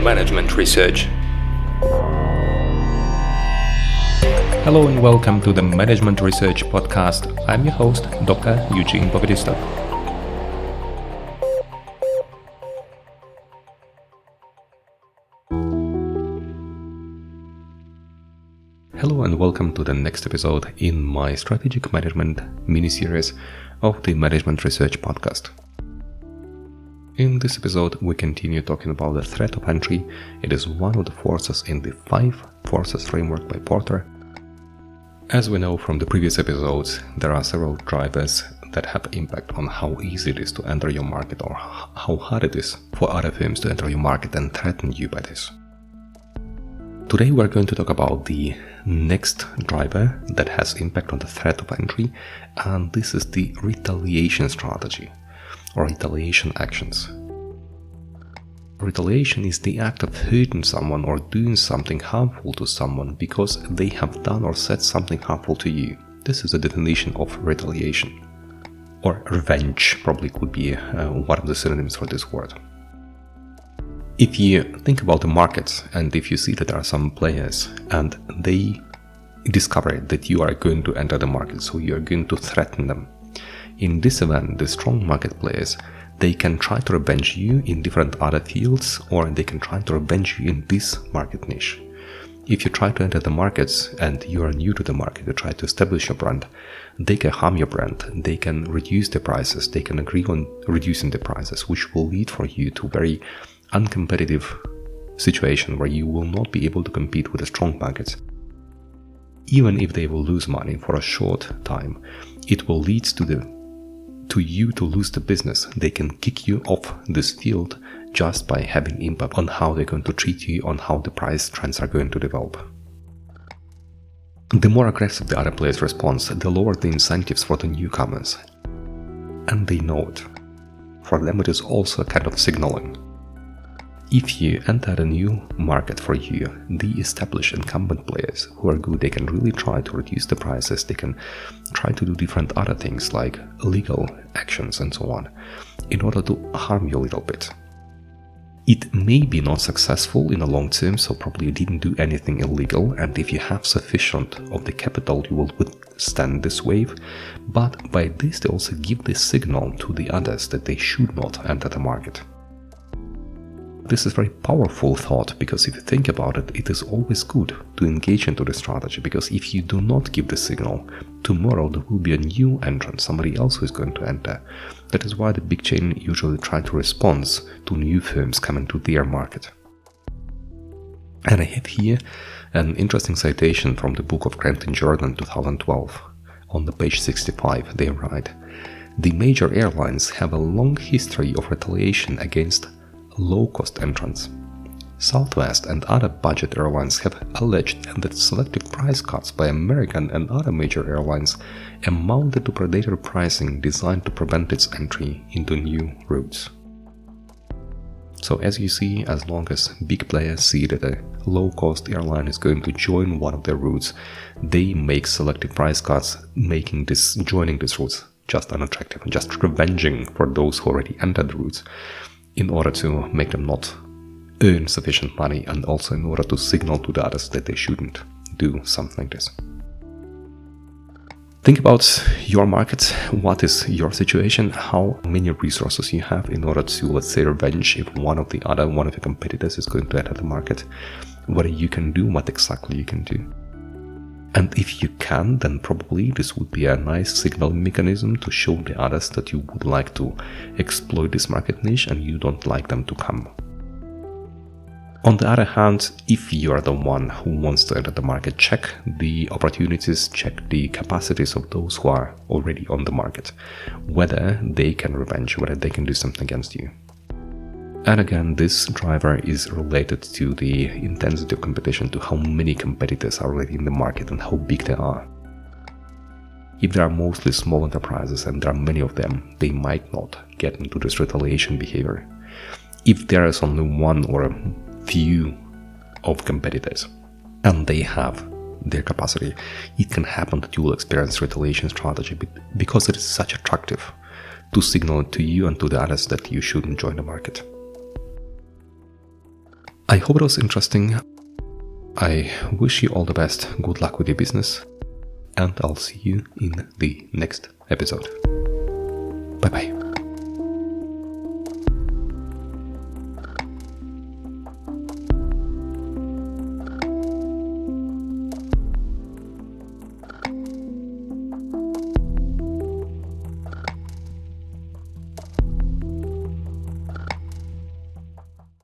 Management Research. Hello and welcome to the Management Research podcast. I'm your host, Dr. Eugene. Hello and welcome to the next episode in my strategic management mini-series of the Management Research podcast. In this episode, we continue talking about the threat of entry. It is one of the forces in the 5 forces framework by Porter. As we know from the previous episodes, there are several drivers that have impact on how easy it is to enter your market or how hard it is for other firms to enter your market and threaten you by this. Today we're going to talk about the next driver that has impact on the threat of entry, and this is the retaliation strategy or retaliation actions. Retaliation is the act of hurting someone or doing something harmful to someone because they have done or said something harmful to you. This is the definition of retaliation. Or revenge probably could be one of the synonyms for this word. If you think about the markets and if you see that there are some players and they discover that you are going to enter the market, so you are going to threaten them. In this event, the strong market players, they can try to revenge you in different other fields, or they can try to revenge you in this market niche. If you try to enter the markets and you are new to the market, you try to establish your brand, they can harm your brand, they can reduce the prices, they can agree on reducing the prices, which will lead for you to very uncompetitive situation where you will not be able to compete with the strong markets. Even if they will lose money for a short time, it will lead to you to lose the business. They can kick you off this field just by having impact on how they're going to treat you, on how the price trends are going to develop. The more aggressive the other player's response, the lower the incentives for the newcomers. And they know it. For them it is also a kind of signaling. If you enter a new market for you, the established incumbent players who are good, they can really try to reduce the prices, they can try to do different other things like legal actions and so on, in order to harm you a little bit. It may be not successful in the long term, so probably you didn't do anything illegal, and if you have sufficient of the capital, you will withstand this wave, but by this they also give the signal to the others that they should not enter the market. This is a very powerful thought, because if you think about it, it is always good to engage into the strategy, because if you do not give the signal, tomorrow there will be a new entrant, somebody else who is going to enter. That is why the big chain usually try to respond to new firms coming to their market. And I have here an interesting citation from the book of Grant and Jordan 2012. On the page 65 they write, "The major airlines have a long history of retaliation against low-cost entrants. Southwest and other budget airlines have alleged that selective price cuts by American and other major airlines amounted to predatory pricing designed to prevent its entry into new routes." So as you see, as long as big players see that a low-cost airline is going to join one of their routes, they make selective price cuts, making joining these routes just unattractive and just revenging for those who already entered the routes, in order to make them not earn sufficient money, and also in order to signal to the others that they shouldn't do something like this. Think about your market. What is your situation? How many resources you have in order to, let's say, revenge if one of your competitors is going to enter the market? What you can do, what exactly you can do. And if you can, then probably this would be a nice signaling mechanism to show the others that you would like to exploit this market niche and you don't like them to come. On the other hand, if you are the one who wants to enter the market, check the opportunities, check the capacities of those who are already on the market, whether they can revenge, whether they can do something against you. And again, this driver is related to the intensity of competition, to how many competitors are already in the market and how big they are. If there are mostly small enterprises and there are many of them, they might not get into this retaliation behavior. If there is only one or a few of competitors and they have their capacity, it can happen that you will experience retaliation strategy because it is such attractive to signal to you and to the others that you shouldn't join the market. I hope it was interesting. I wish you all the best, good luck with your business, and I'll see you in the next episode. Bye bye.